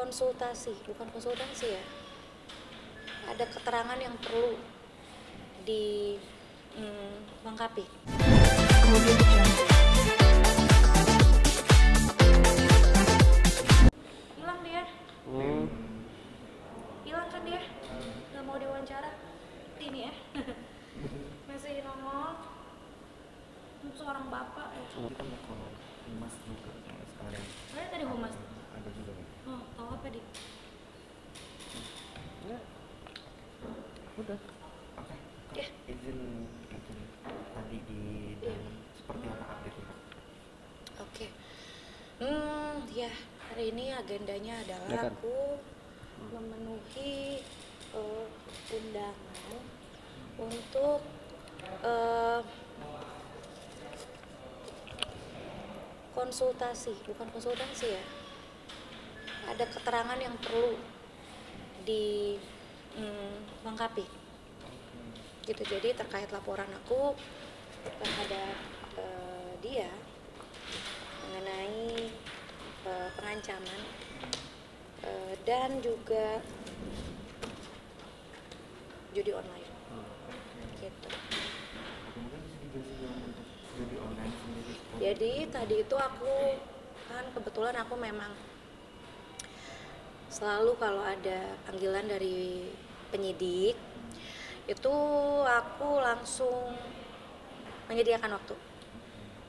bukan konsultasi ya. Ada keterangan yang perlu dilengkapi. Hilang dia. Hilang kan dia? Nggak mau diwawancara. Ini ya. Masih nongol. Seorang bapak ya. Kita mau ke humas juga sekalian. Saya tadi humas. Ada juga. Oh, tahu apa dik? Enggak. Udah. Oke. Ya. Izin tadi di dalam seperti apa update-nya? Oke. Ya, hari ini agendanya adalah Ya kan? aku memenuhi undangan untuk bukan konsultasi ya. Ada keterangan yang perlu dilengkapi. Gitu, jadi terkait laporan aku terhadap dia mengenai pengancaman dan juga judi online. Gitu. Mungkin bisa dijelasin untuk judi online sendiri. Jadi tadi itu aku kan kebetulan aku memang selalu kalau ada panggilan dari penyidik itu aku langsung menyediakan waktu.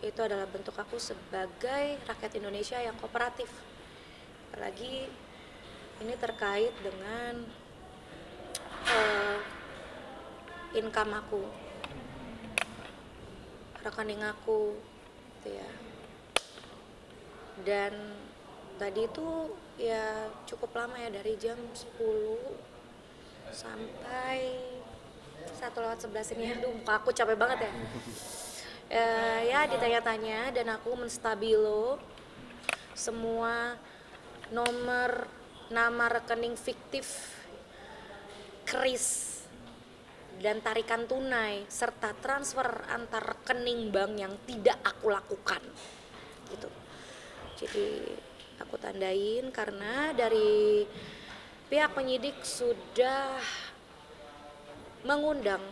Itu adalah bentuk aku sebagai rakyat Indonesia yang kooperatif. Apalagi ini terkait dengan income aku, rekening aku, gitu ya. Dan tadi itu ya cukup lama ya, dari jam 10 sampai 1:11 ini. Aduh, muka aku capek banget ya. Ya ditanya-tanya dan aku menstabilo semua nama rekening fiktif, kris, dan tarikan tunai serta transfer antar rekening bank yang tidak aku lakukan gitu. Jadi aku tandain karena dari pihak penyidik sudah mengundang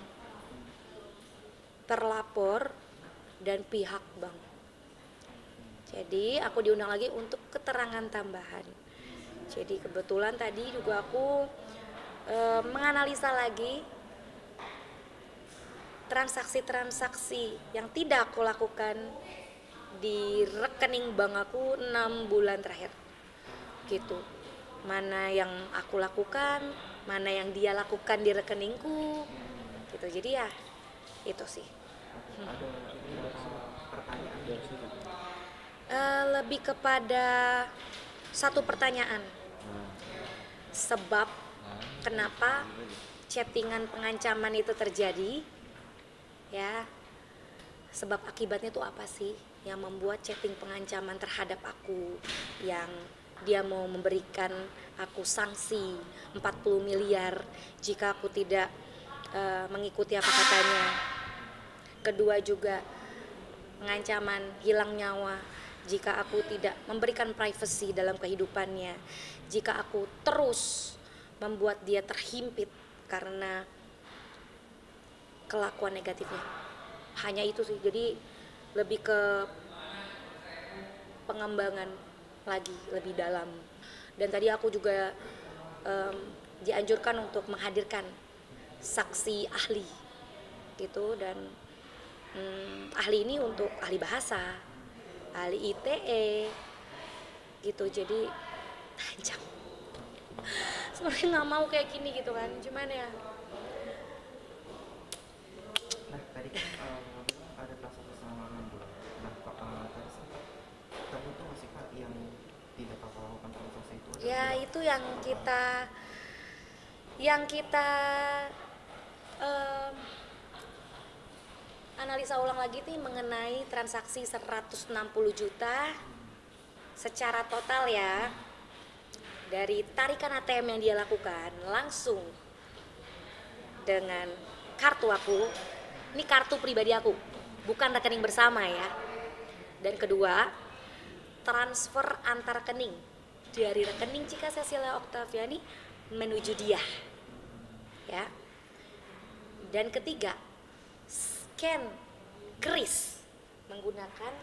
terlapor dan pihak bank. Jadi aku diundang lagi untuk keterangan tambahan. Jadi kebetulan tadi juga aku menganalisa lagi transaksi-transaksi yang tidak aku lakukan di rekening bank aku 6 bulan terakhir. Gitu. Mana yang aku lakukan, mana yang dia lakukan di rekeningku. Gitu. Jadi ya itu sih. Ada pertanyaan dari situ? Lebih kepada satu pertanyaan. Sebab kenapa chattingan pengancaman itu terjadi? Ya. Sebab akibatnya itu apa sih yang membuat chatting pengancaman terhadap aku, yang dia mau memberikan aku sanksi 40 miliar jika aku tidak mengikuti apa katanya. Kedua juga pengancaman hilang nyawa jika aku tidak memberikan privacy dalam kehidupannya, jika aku terus membuat dia terhimpit karena kelakuan negatifnya. Hanya itu sih, jadi lebih ke pengembangan lagi lebih dalam. Dan tadi aku juga dianjurkan untuk menghadirkan saksi ahli gitu, dan ahli ini untuk ahli bahasa, ahli ITE gitu. Jadi tajam. Sebenarnya nggak mau kayak gini gitu kan, cuman ya. Nah tadi kan ada masa bersama 6 bulan. Nah tadi sempat terhitung masih Kak yang tidak Kakak lakukan transaksi itu? Ya itu yang kita analisa ulang lagi nih mengenai transaksi 160 juta secara total ya, dari tarikan ATM yang dia lakukan langsung dengan kartu aku. Ini kartu pribadi aku, bukan rekening bersama ya. Dan kedua, transfer antar rekening dari rekening Cika Cecilia Oktaviani menuju dia, ya. Dan ketiga, scan kris menggunakan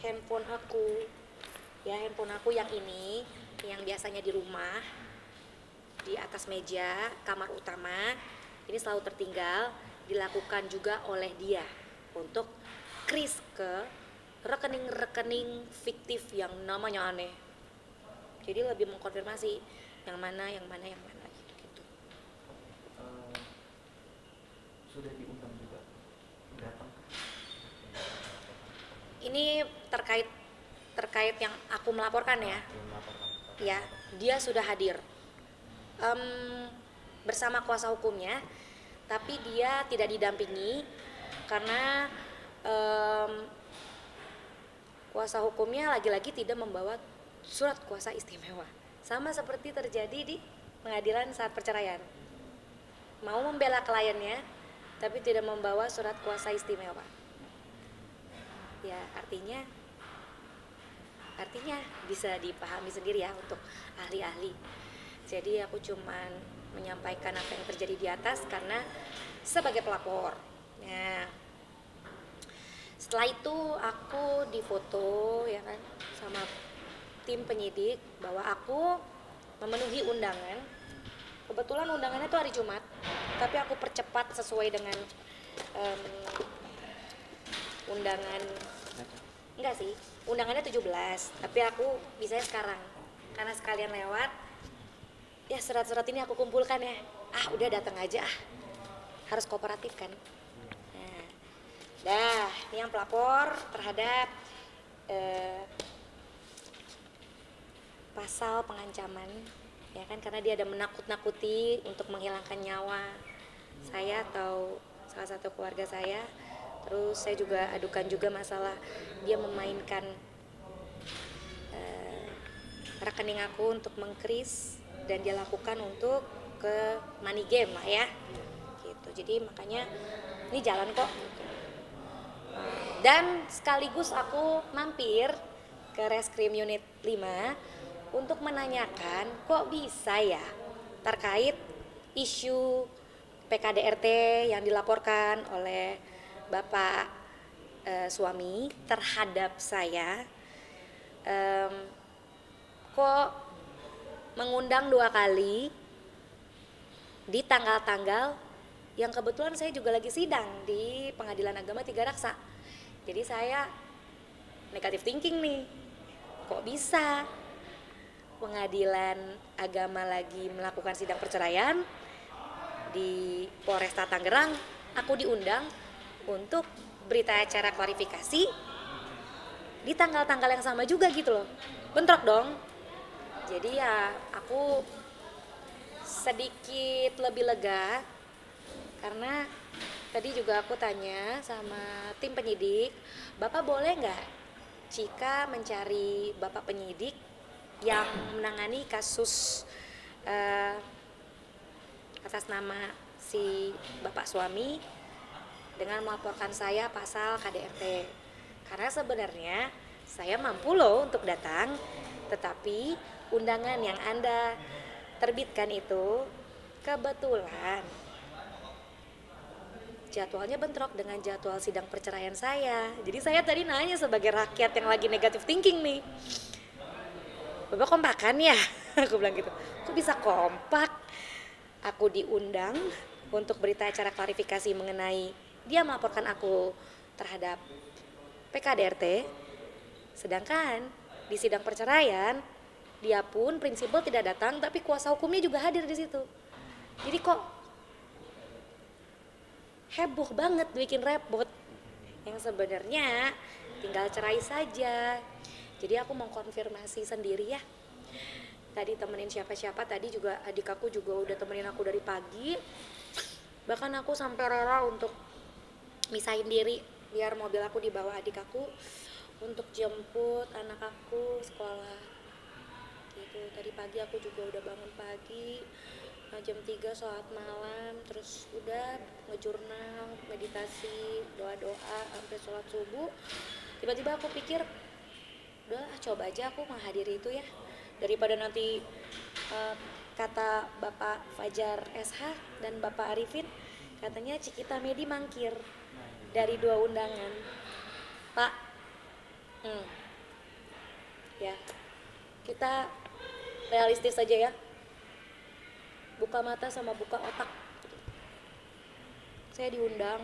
handphone aku, ya, handphone aku yang ini, yang biasanya di rumah, di atas meja kamar utama, ini selalu tertinggal, dilakukan juga oleh dia untuk kris ke rekening-rekening fiktif yang namanya aneh. Jadi lebih mengkonfirmasi yang mana gitu. Sudah diundang juga, datang? Ini terkait yang aku melaporkan ya. Ya, dia sudah hadir bersama kuasa hukumnya, tapi dia tidak didampingi karena kuasa hukumnya lagi-lagi tidak membawa surat kuasa istimewa, sama seperti terjadi di pengadilan saat perceraian. Mau membela kliennya tapi tidak membawa surat kuasa istimewa. Ya, artinya bisa dipahami sendiri ya untuk ahli-ahli. Jadi aku cuman menyampaikan apa yang terjadi di atas karena sebagai pelapor. Nah, setelah itu aku difoto ya kan sama tim penyidik bahwa aku memenuhi undangan. Kebetulan undangannya itu hari Jumat, tapi aku percepat sesuai dengan undangan. Enggak sih, undangannya 17, tapi aku bisanya sekarang karena sekalian lewat. Ya, surat-surat ini aku kumpulkan ya. Udah datang aja harus kooperatif kan. Nah, ini yang pelapor terhadap pasal pengancaman, ya kan, karena dia ada menakut-nakuti untuk menghilangkan nyawa saya atau salah satu keluarga saya. Terus saya juga adukan juga masalah dia memainkan rekening aku untuk mengkris, dan dia lakukan untuk ke money game lah ya gitu. Jadi makanya ini jalan kok. Dan sekaligus aku mampir ke Reskrim Unit 5 untuk menanyakan kok bisa ya terkait isu PKDRT yang dilaporkan oleh Bapak suami terhadap saya, kok mengundang 2 kali di tanggal-tanggal yang kebetulan saya juga lagi sidang di Pengadilan Agama Tiga Raksa. Jadi saya negatif thinking nih, kok bisa Pengadilan Agama lagi melakukan sidang perceraian di Polresta Tangerang, aku diundang untuk berita acara klarifikasi di tanggal-tanggal yang sama juga gitu loh. Bentrok dong. Jadi ya aku sedikit lebih lega karena tadi juga aku tanya sama tim penyidik, Bapak boleh nggak Cika mencari Bapak penyidik yang menangani kasus atas nama si Bapak suami dengan melaporkan saya pasal KDRT. Karena sebenarnya saya mampu loh untuk datang, tetapi undangan yang Anda terbitkan itu kebetulan jadwalnya bentrok dengan jadwal sidang perceraian saya. Jadi saya tadi nanya sebagai rakyat yang lagi negatif thinking nih, Bapak kompakan ya? Aku bilang gitu. Kok bisa kompak? Aku diundang untuk berita acara klarifikasi mengenai dia melaporkan aku terhadap PKDRT, sedangkan di sidang perceraian dia pun prinsipal tidak datang, tapi kuasa hukumnya juga hadir di situ. Jadi kok heboh banget, bikin repot. Yang sebenarnya tinggal cerai saja. Jadi aku mau konfirmasi sendiri ya. Tadi temenin siapa-siapa, tadi juga adik aku juga udah temenin aku dari pagi. Bahkan aku sampai rela untuk misahin diri biar mobil aku dibawa adik aku untuk jemput anak aku sekolah gitu. Tadi pagi aku juga udah bangun pagi, jam 3 sholat malam, terus udah ngejurnal, meditasi, doa-doa sampai sholat subuh. Tiba-tiba aku pikir udah coba aja aku menghadiri itu ya, Daripada nanti kata Bapak Fajar SH dan Bapak Arifin, katanya Cikita Medi mangkir dari 2 undangan. Pak, ya kita realistis aja ya, buka mata sama buka otak. Saya diundang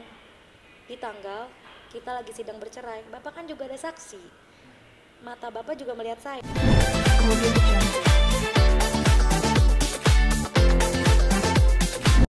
di tanggal kita lagi sidang bercerai. Bapak kan juga ada saksi, mata Bapak juga melihat saya.